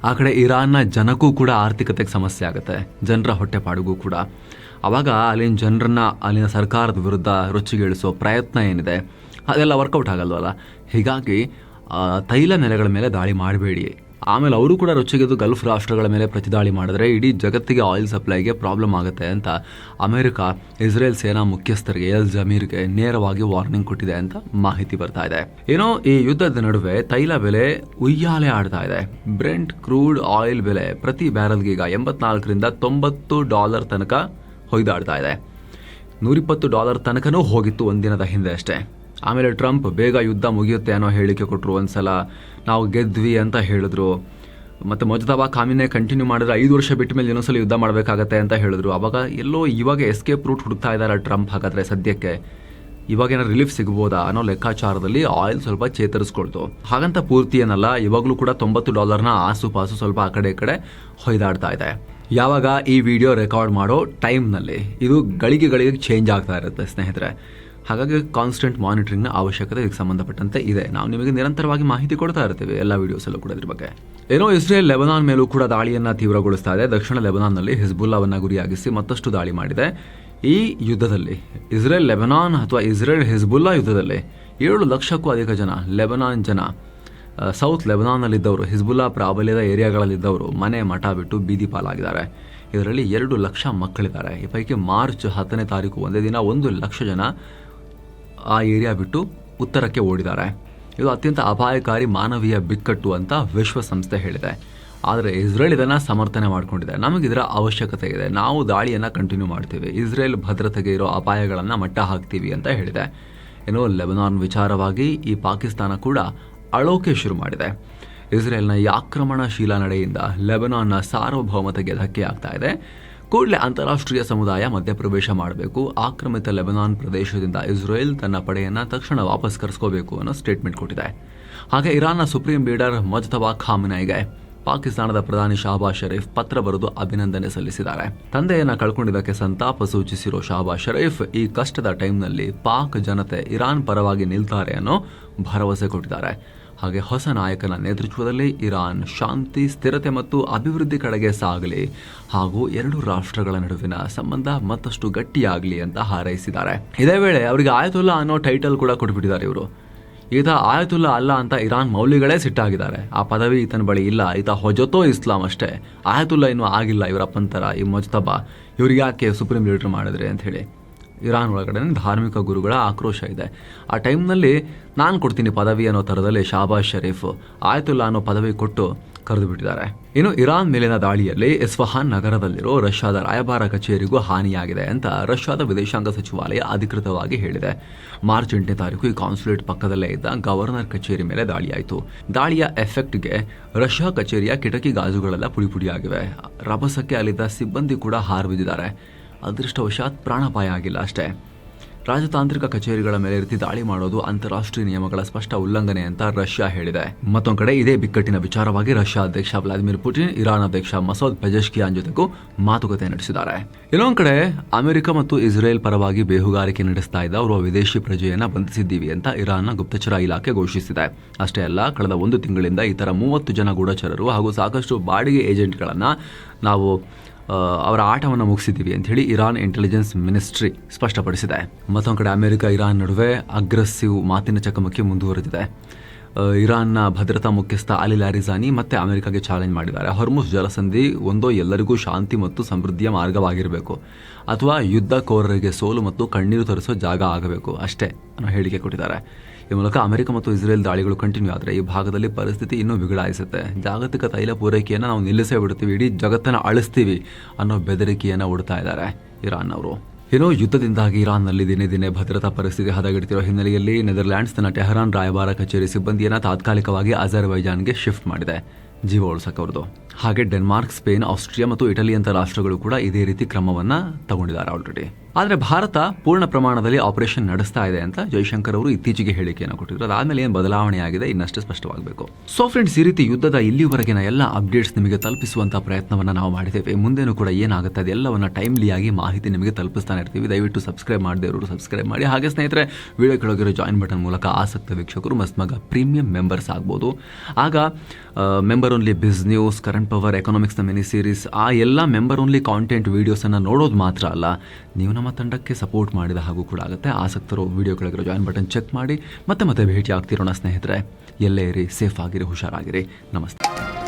ಆ ಕಡೆ ಇರಾನ್ನ ಜನಕ್ಕೂ ಕೂಡ ಆರ್ಥಿಕತೆಗೆ ಸಮಸ್ಯೆ ಆಗುತ್ತೆ, ಜನರ ಹೊಟ್ಟೆಪಾಡಿಗೂ ಕೂಡ. ಆವಾಗ ಅಲ್ಲಿನ ಜನರನ್ನ ಅಲ್ಲಿನ ಸರ್ಕಾರದ ವಿರುದ್ಧ ರೊಚ್ಚಿಗೇಳಿಸೋ ಪ್ರಯತ್ನ ಏನಿದೆ ಅದೆಲ್ಲ ವರ್ಕೌಟ್ ಆಗಲ್ವಲ್ಲ. ಹೀಗಾಗಿ ತೈಲ ನೆಲೆಗಳ ಮೇಲೆ ದಾಳಿ ಮಾಡಬೇಡಿ. ಆಮೇಲೆ ಅವರು ಕೂಡ ರೊಚ್ಚಿಗೆದ್ದು ಗಲ್ಫ್ ರಾಷ್ಟ್ರಗಳ ಮೇಲೆ ಪ್ರತಿದಾಳಿ ಮಾಡಿದ್ರೆ ಇಡೀ ಜಗತ್ತಿಗೆ ಆಯಿಲ್ ಸಪ್ಲೈಗೆ ಪ್ರಾಬ್ಲಮ್ ಆಗುತ್ತೆ ಅಂತ ಅಮೆರಿಕ ಇಸ್ರೇಲ್ ಸೇನಾ ಮುಖ್ಯಸ್ಥರಿಗೆ ಎಲ್ ಜಮೀರ್ಗೆ ನೇರವಾಗಿ ವಾರ್ನಿಂಗ್ ಕೊಟ್ಟಿದೆ ಅಂತ ಮಾಹಿತಿ ಬರ್ತಾ ಇದೆ. ಏನೋ ಈ ಯುದ್ಧದ ನಡುವೆ ತೈಲ ಬೆಲೆ ಉಯ್ಯಾಲೆ ಆಡ್ತಾ ಇದೆ. ಬ್ರೆಂಟ್ ಕ್ರೂಡ್ ಆಯಿಲ್ ಬೆಲೆ ಪ್ರತಿ ಬ್ಯಾರಲ್ಗೆ ಈಗ $84ರಿಂದ $90 ತನಕ ಹೊಯ್ದಾಡ್ತಾ ಇದೆ. $120 ತನಕನೂ ಹೋಗಿತ್ತು ಒಂದಿನದ ಹಿಂದೆ ಅಷ್ಟೇ. ಆಮೇಲೆ ಟ್ರಂಪ್ ಬೇಗ ಯುದ್ಧ ಮುಗಿಯುತ್ತೆ ಅನ್ನೋ ಹೇಳಿಕೆ ಕೊಟ್ಟರು. ಒಂದ್ಸಲ ನಾವು ಗೆದ್ವಿ ಅಂತ ಹೇಳಿದ್ರು. ಮತ್ತು ಮೊಜತಬಾ ಖಾಮಿನೆ ಕಂಟಿನ್ಯೂ ಮಾಡಿದ್ರೆ 5 ವರ್ಷ ಬಿಟ್ಟ ಮೇಲೆ ಇನ್ನೊಂದ್ಸಲ ಯುದ್ಧ ಮಾಡಬೇಕಾಗತ್ತೆ ಅಂತ ಹೇಳಿದ್ರು. ಅವಾಗ ಎಲ್ಲೋ ಇವಾಗ ಎಸ್ಕೇಪ್ ರೂಟ್ ಹುಡುಕ್ತಾ ಇದ್ದಾರೆ ಟ್ರಂಪ್. ಹಾಗಾದರೆ ಸದ್ಯಕ್ಕೆ ಇವಾಗ ಏನಾದ್ರು ರಿಲೀಫ್ ಸಿಗ್ಬೋದಾ ಅನ್ನೋ ಲೆಕ್ಕಾಚಾರದಲ್ಲಿ ಆಯಿಲ್ ಸ್ವಲ್ಪ ಚೇತರಿಸ್ಕೊಳ್ತು. ಹಾಗಂತ ಪೂರ್ತಿ ಏನಲ್ಲ, ಇವಾಗಲೂ ಕೂಡ $90 ಆಸುಪಾಸು ಸ್ವಲ್ಪ ಆ ಕಡೆ ಈ ಕಡೆ ಹೊಯ್ದಾಡ್ತಾ ಇದೆ. ಯಾವಾಗ ಈ ವಿಡಿಯೋ ರೆಕಾರ್ಡ್ ಮಾಡೋ ಟೈಮ್ನಲ್ಲಿ ಇದು ಗಳಿಗೆ ಚೇಂಜ್ ಆಗ್ತಾ ಇರುತ್ತೆ ಸ್ನೇಹಿತರೆ. ಹಾಗಾಗಿ ಕಾನ್ಸ್ಟೆಂಟ್ ಮಾನಿಟರಿಂಗ್ನ ಅವಶ್ಯಕತೆ ಇದಕ್ಕೆ ಸಂಬಂಧಪಟ್ಟಂತೆ ಇದೆ. ನಾವು ನಿಮಗೆ ನಿರಂತರವಾಗಿ ಮಾಹಿತಿ ಕೊಡ್ತಾ ಇರ್ತೀವಿ ಎಲ್ಲ ವಿಡಿಯೋಸಲ್ಲೂ ಕೂಡ ಇದ್ರ ಬಗ್ಗೆ. ಏನೋ ಇಸ್ರೇಲ್ ಲೆಬನಾನ್ ಮೇಲೂ ಕೂಡ ದಾಳಿಯನ್ನು ತೀವ್ರಗೊಳಿಸ್ತಾ ಇದೆ. ದಕ್ಷಿಣ ಲೆಬನಾನ್ನಲ್ಲಿ ಹಿಜ್ಬುಲ್ಲಾವನ್ನು ಗುರಿಯಾಗಿಸಿ ಮತ್ತಷ್ಟು ದಾಳಿ ಮಾಡಿದೆ. ಈ ಯುದ್ಧದಲ್ಲಿ ಇಸ್ರೇಲ್ ಲೆಬನಾನ್ ಅಥವಾ ಇಸ್ರೇಲ್ ಹಿಜ್ಬುಲ್ಲಾ ಯುದ್ಧದಲ್ಲಿ 7 ಲಕ್ಷಕ್ಕೂ ಅಧಿಕ ಜನ ಲೆಬನಾನ್ ಜನ ಸೌತ್ ಲೆಬನಾನ್ನಲ್ಲಿದ್ದವರು, ಹಿಜ್ಬುಲ್ಲಾ ಪ್ರಾಬಲ್ಯದ ಏರಿಯಾಗಳಲ್ಲಿದ್ದವರು ಮನೆ ಮಠ ಬಿಟ್ಟು ಬೀದಿ ಪಾಲಾಗಿದ್ದಾರೆ. ಇದರಲ್ಲಿ 2 ಲಕ್ಷ ಮಕ್ಕಳಿದ್ದಾರೆ. ಈ ಪೈಕಿ ಮಾರ್ಚ್ 10ನೇ ತಾರೀಕು ಒಂದೇ ದಿನ 1 ಲಕ್ಷ ಜನ ಆ ಏರಿಯಾ ಬಿಟ್ಟು ಉತ್ತರಕ್ಕೆ ಓಡಿದ್ದಾರೆ. ಇದು ಅತ್ಯಂತ ಅಪಾಯಕಾರಿ ಮಾನವೀಯ ಬಿಕ್ಕಟ್ಟು ಅಂತ ವಿಶ್ವಸಂಸ್ಥೆ ಹೇಳಿದೆ. ಆದರೆ ಇಸ್ರೇಲ್ ಇದನ್ನು ಸಮರ್ಥನೆ ಮಾಡಿಕೊಂಡಿದೆ. ನಮಗಿದರ ಅವಶ್ಯಕತೆ ಇದೆ, ನಾವು ದಾಳಿಯನ್ನು ಕಂಟಿನ್ಯೂ ಮಾಡ್ತೀವಿ, ಇಸ್ರೇಲ್ ಭದ್ರತೆಗೆ ಇರೋ ಅಪಾಯಗಳನ್ನು ಮಟ್ಟ ಹಾಕ್ತೀವಿ ಅಂತ ಹೇಳಿದೆ. ಏನೋ ಲೆಬನಾನ್ ವಿಚಾರವಾಗಿ ಈ ಪಾಕಿಸ್ತಾನ ಕೂಡ ಅಳೋಕೆ ಶುರು ಮಾಡಿದೆ. ಇಸ್ರೇಲ್ನ ಈ ಆಕ್ರಮಣಶೀಲ ನಡೆಯಿಂದ ಲೆಬನಾನ್ನ ಸಾರ್ವಭೌಮತೆಗೆ ಧಕ್ಕೆ ಆಗ್ತಾ ಇದೆ. ಕೂಡಲೇ ಅಂತಾರಾಷ್ಟ್ರೀಯ ಸಮುದಾಯ ಮಧ್ಯಪ್ರವೇಶ ಮಾಡಬೇಕು. ಆಕ್ರಮಿತ ಲೆಬನಾನ್ ಪ್ರದೇಶದಿಂದ ಇಸ್ರೇಲ್ ತನ್ನ ಪಡೆಯನ್ನು ತಕ್ಷಣ ವಾಪಸ್ ಕರೆಸ್ಕೋಬೇಕು ಅನ್ನೋ ಸ್ಟೇಟ್ಮೆಂಟ್ ಕೊಟ್ಟಿದೆ. ಹಾಗೆ ಇರಾನ್ನ ಸುಪ್ರೀಂ ಲೀಡರ್ ಮೊಜತಬಾ ಖಾಮಿನೈಗೆ ಪಾಕಿಸ್ತಾನದ ಪ್ರಧಾನಿ ಶಹಬಾಜ್ ಷರೀಫ್ ಪತ್ರ ಬರೆದು ಅಭಿನಂದನೆ ಸಲ್ಲಿಸಿದ್ದಾರೆ. ತಂದೆಯನ್ನು ಕಳ್ಕೊಂಡಿದ್ದಕ್ಕೆ ಸಂತಾಪ ಸೂಚಿಸಿರೋ ಶಹಬಾಜ್ ಷರೀಫ್ ಈ ಕಷ್ಟದ ಟೈಮ್ನಲ್ಲಿ ಪಾಕ್ ಜನತೆ ಇರಾನ್ ಪರವಾಗಿ ನಿಲ್ತಾರೆ ಅನ್ನೋ ಭರವಸೆ ಕೊಟ್ಟಿದ್ದಾರೆ. ಹಾಗೆ ಹೊಸ ನಾಯಕನ ನೇತೃತ್ವದಲ್ಲಿ ಇರಾನ್ ಶಾಂತಿ, ಸ್ಥಿರತೆ ಮತ್ತು ಅಭಿವೃದ್ಧಿ ಕಡೆಗೆ ಸಾಗಲಿ ಹಾಗೂ 2 ರಾಷ್ಟ್ರಗಳ ನಡುವಿನ ಸಂಬಂಧ ಮತ್ತಷ್ಟು ಗಟ್ಟಿಯಾಗಲಿ ಅಂತ ಹಾರೈಸಿದ್ದಾರೆ. ಇದೇ ವೇಳೆ ಅವರಿಗೆ ಆಯತುಲ್ಲಾ ಅನ್ನೋ ಟೈಟಲ್ ಕೂಡ ಕೊಟ್ಬಿಟ್ಟಿದ್ದಾರೆ ಇವರು. ಈತ ಆಯತುಲ್ಲಾ ಅಲ್ಲ ಅಂತ ಇರಾನ್ ಮೌಲ್ಯಗಳೇ ಸಿಟ್ಟಾಗಿದ್ದಾರೆ. ಆ ಪದವಿ ಈತನ ಬಳಿ ಇಲ್ಲ, ಈತ ಹೊಜತೋ ಇಸ್ಲಾಂ ಅಷ್ಟೇ, ಆಯತುಲ್ಲಾ ಇನ್ನೂ ಆಗಿಲ್ಲ ಇವರಪ್ಪನ ಥರ. ಈ ಮೊಜ್ತಬಾ ಇವ್ರಿಗೆ ಯಾಕೆ ಸುಪ್ರೀಂ ಲೀಡರ್ ಮಾಡಿದ್ರೆ ಅಂತ ಹೇಳಿ ಇರಾನ್ ಒಳಗಡೆ ಧಾರ್ಮಿಕ ಗುರುಗಳ ಆಕ್ರೋಶ ಇದೆ. ಆ ಟೈಮ್ನಲ್ಲಿ ನಾನು ಕೊಡ್ತೀನಿ ಪದವಿ ಅನ್ನೋ ಥರದಲ್ಲಿ ಶಹಬಾಜ್ ಷರೀಫ್ ಆಯತುಲ್ಲಾ ಅನ್ನೋ ಪದವಿ ಕೊಟ್ಟು ಕರೆದು ಬಿಟ್ಟಿದ್ದಾರೆ. ಇನ್ನು ಇರಾನ್ ಮೇಲಿನ ದಾಳಿಯಲ್ಲಿ ಇಸ್ಫಹಾನ್ ನಗರದಲ್ಲಿರೋ ರಷ್ಯಾದ ರಾಯಭಾರ ಕಚೇರಿಗೂ ಹಾನಿಯಾಗಿದೆ ಅಂತ ರಷ್ಯಾದ ವಿದೇಶಾಂಗ ಸಚಿವಾಲಯ ಅಧಿಕೃತವಾಗಿ ಹೇಳಿದೆ. ಮಾರ್ಚ್ 8ನೇ ತಾರೀಕು ಈ ಕಾನ್ಸುಲೇಟ್ ಪಕ್ಕದಲ್ಲೇ ಇದ್ದ ಗವರ್ನರ್ ಕಚೇರಿ ಮೇಲೆ ದಾಳಿಯಾಯಿತು. ದಾಳಿಯ ಎಫೆಕ್ಟ್ಗೆ ರಷ್ಯಾ ಕಚೇರಿಯ ಕಿಟಕಿ ಗಾಜುಗಳೆಲ್ಲ ಪುಡಿಪುಡಿಯಾಗಿವೆ. ರಭಸಕ್ಕೆ ಅಲ್ಲಿದ್ದ ಸಿಬ್ಬಂದಿ ಕೂಡ ಹಾರಿಬಿದ್ದಿದ್ದಾರೆ. ಅದೃಷ್ಟವಶಾತ್ ಪ್ರಾಣಾಪಾಯ ಆಗಿಲ್ಲ ಅಷ್ಟೇ. ರಾಜತಾಂತ್ರಿಕ ಕಚೇರಿಗಳ ಮೇಲೆ ರೀತಿ ದಾಳಿ ಮಾಡೋದು ಅಂತಾರಾಷ್ಟ್ರೀಯ ನಿಯಮಗಳ ಸ್ಪಷ್ಟ ಉಲ್ಲಂಘನೆ ಅಂತ ರಷ್ಯಾ ಹೇಳಿದೆ. ಮತ್ತೊಂದು ಕಡೆ ಇದೇ ಬಿಕ್ಕಟ್ಟಿನ ವಿಚಾರವಾಗಿ ರಷ್ಯಾ ಅಧ್ಯಕ್ಷ ವ್ಲಾದಿಮಿರ್ ಪುಟಿನ್ ಇರಾನ್ ಅಧ್ಯಕ್ಷ ಮಸೂದ್ ಪೆಜೆಶ್ಕಿಯಾನ್ ಜೊತೆಗೂ ಮಾತುಕತೆ ನಡೆಸಿದ್ದಾರೆ. ಇನ್ನೊಂದು ಕಡೆ ಅಮೆರಿಕ ಮತ್ತು ಇಸ್ರೇಲ್ ಪರವಾಗಿ ಬೇಹುಗಾರಿಕೆ ನಡೆಸ್ತಾ ಇದ್ದ ಓರ್ವ ವಿದೇಶಿ ಪ್ರಜೆಯನ್ನ ಬಂಧಿಸಿದ್ದೀವಿ ಅಂತ ಇರಾನ್ನ ಗುಪ್ತಚರ ಇಲಾಖೆ ಘೋಷಿಸಿದೆ. ಅಷ್ಟೇ ಅಲ್ಲ, ಕಳೆದ 1 ತಿಂಗಳಿಂದ ಇತರ 30 ಜನ ಗೂಢಚರರು ಹಾಗೂ ಸಾಕಷ್ಟು ಬಾಡಿಗೆ ಏಜೆಂಟ್ಗಳನ್ನು ನಾವು ಅವರ ಆಟವನ್ನು ಮುಗಿಸಿದ್ದೀವಿ ಅಂತ ಹೇಳಿ ಇರಾನ್ ಇಂಟೆಲಿಜೆನ್ಸ್ ಮಿನಿಸ್ಟ್ರಿ ಸ್ಪಷ್ಟಪಡಿಸಿದೆ. ಮತ್ತೊಂದು ಕಡೆ ಅಮೆರಿಕ ಇರಾನ್ ನಡುವೆ ಅಗ್ರೆಸಿವ್ ಮಾತಿನ ಚಕಮಕಿ ಮುಂದುವರೆದಿದೆ. ಇರಾನ್ನ ಭದ್ರತಾ ಮುಖ್ಯಸ್ಥ ಅಲಿ ಲಾರಿಜಾನಿ ಮತ್ತೆ ಅಮೆರಿಕಾಗೆ ಚಾಲೆಂಜ್ ಮಾಡಿದ್ದಾರೆ. ಹೊರ್ಮುಜ್ ಜಲಸಂಧಿ ಒಂದೋ ಎಲ್ಲರಿಗೂ ಶಾಂತಿ ಮತ್ತು ಸಮೃದ್ಧಿಯ ಮಾರ್ಗವಾಗಿರಬೇಕು ಅಥವಾ ಯುದ್ಧಕೋರರಿಗೆ ಸೋಲು ಮತ್ತು ಕಣ್ಣೀರು ತರಿಸೋ ಜಾಗ ಆಗಬೇಕು ಅಷ್ಟೇ ಅನ್ನೋ ಹೇಳಿಕೆ ಕೊಟ್ಟಿದ್ದಾರೆ. ಈ ಮೂಲಕ ಅಮೆರಿಕ ಮತ್ತು ಇಸ್ರೇಲ್ ದಾಳಿಗಳು ಕಂಟಿನ್ಯೂ ಆದರೆ ಈ ಭಾಗದಲ್ಲಿ ಪರಿಸ್ಥಿತಿ ಇನ್ನೂ ಬಿಗಡಾಯಿಸುತ್ತೆ. ಜಾಗತಿಕ ತೈಲ ಪೂರೈಕೆಯನ್ನು ನಾವು ನಿಲ್ಲಿಸೇ ಬಿಡ್ತೀವಿ, ಇಡೀ ಜಗತ್ತನ್ನು ಅಳಿಸ್ತೀವಿ ಅನ್ನೋ ಬೆದರಿಕೆಯನ್ನು ಉಡ್ತಾ ಇದ್ದಾರೆ ಇರಾನ್ ಅವರು. ಏನೋ ಯುದ್ಧದಿಂದಾಗಿ ಇರಾನ್ನಲ್ಲಿ ದಿನೇ ದಿನೇ ಭದ್ರತಾ ಪರಿಸ್ಥಿತಿ ಹದಗೆಡ್ತಿರೋ ಹಿನ್ನೆಲೆಯಲ್ಲಿ ನೆದರ್ಲ್ಯಾಂಡ್ಸ್ನ ಟೆಹರಾನ್ ರಾಯಭಾರ ಕಚೇರಿ ಸಿಬ್ಬಂದಿಯನ್ನು ತಾತ್ಕಾಲಿಕವಾಗಿ ಅಜರ್ಬೈಜಾನ್ಗೆ ಶಿಫ್ಟ್ ಮಾಡಿದೆ ಜೀವ ಉಳಿಸೋಕವ್ರದ್ದು. ಹಾಗೆ ಡೆನ್ಮಾರ್ಕ್, ಸ್ಪೇನ್, ಆಸ್ಟ್ರಿಯಾ ಮತ್ತು ಇಟಲಿ ಅಂತ ರಾಷ್ಟ್ರಗಳು ಕೂಡ ಇದೇ ರೀತಿ ಕ್ರಮವನ್ನು ತಗೊಂಡಿದ್ದಾರೆ ಆಲ್ರೆಡಿ. ಆದರೆ ಭಾರತ ಪೂರ್ಣ ಪ್ರಮಾಣದಲ್ಲಿ ಆಪರೇಷನ್ ನಡೆಸ್ತಾ ಇದೆ ಅಂತ ಜೈಶಂಕರ್ ಅವರು ಇತ್ತೀಚೆಗೆ ಹೇಳಿಕೆಯನ್ನು ಕೊಟ್ಟಿದ್ರು. ಅದಾದ್ಮೇಲೆ ಏನು ಬದಲಾವಣೆ ಆಗಿದೆ ಇನ್ನಷ್ಟು ಸ್ಪಷ್ಟವಾಗಬೇಕು. ಸೊ ಫ್ರೆಂಡ್ಸ್, ಈ ರೀತಿ ಯುದ್ಧದ ಇಲ್ಲಿವರೆಗಿನ ಎಲ್ಲ ಅಪ್ಡೇಟ್ಸ್ ನಿಮಗೆ ತಲುಪಿಸುವಂತ ಪ್ರಯತ್ನವನ್ನು ನಾವು ಮಾಡಿದ್ದೇವೆ. ಮುಂದೆನೂ ಕೂಡ ಏನಾಗುತ್ತೆ ಅದೆಲ್ಲವನ್ನ ಟೈಮ್ಲಿಯಾಗಿ ಮಾಹಿತಿ ನಿಮಗೆ ತಲುಪಿಸ್ತಾನೆ ಇರ್ತೀವಿ. ದಯವಿಟ್ಟು ಸಬ್ಸ್ಕ್ರೈಬ್ ಮಾಡದೇ ಇರೋರು ಸಬ್ಸ್ಕ್ರೈಬ್ ಮಾಡಿ. ಹಾಗೆ ಸ್ನೇಹಿತರೆ, ವಿಡಿಯೋ ಕೆಳಗಿರೋ ಜಾಯಿನ್ ಬಟನ್ ಮೂಲಕ ಆಸಕ್ತ ವೀಕ್ಷಕರು ಮಸ್ತ್ಮಗ ಪ್ರೀಮಿಯಂ ಮೆಂಬರ್ಸ್ ಆಗ್ಬೋದು. ಆಗ member only biz news, current power, ಎಕನಾಮಿಕ್ಸ್ನ ಮಿನಿ ಸೀರೀಸ್, ಆ ಎಲ್ಲ ಮೆಂಬರ್ ಓನ್ಲಿ ಕಾಂಟೆಂಟ್ ವೀಡಿಯೋಸನ್ನು ನೋಡೋದು ಮಾತ್ರ ಅಲ್ಲ, ನೀವು ನಮ್ಮ ತಂಡಕ್ಕೆ ಸಪೋರ್ಟ್ ಮಾಡಿದ ಹಾಗೂ ಕೂಡ ಆಗುತ್ತೆ. ಆಸಕ್ತರು ವಿಡಿಯೋ ಕೆಳಗಿರೋ ಜಾಯಿನ್ ಬಟನ್ ಚೆಕ್ ಮಾಡಿ ಮತ್ತೆ ಭೇಟಿ ಆಗ್ತಿರೋಣ ಸ್ನೇಹಿತರೆ. ಎಲ್ಲೇ ಇರಿ, ಸೇಫ್ ಆಗಿರಿ, ಹುಷಾರಾಗಿರಿ. ನಮಸ್ತೆ.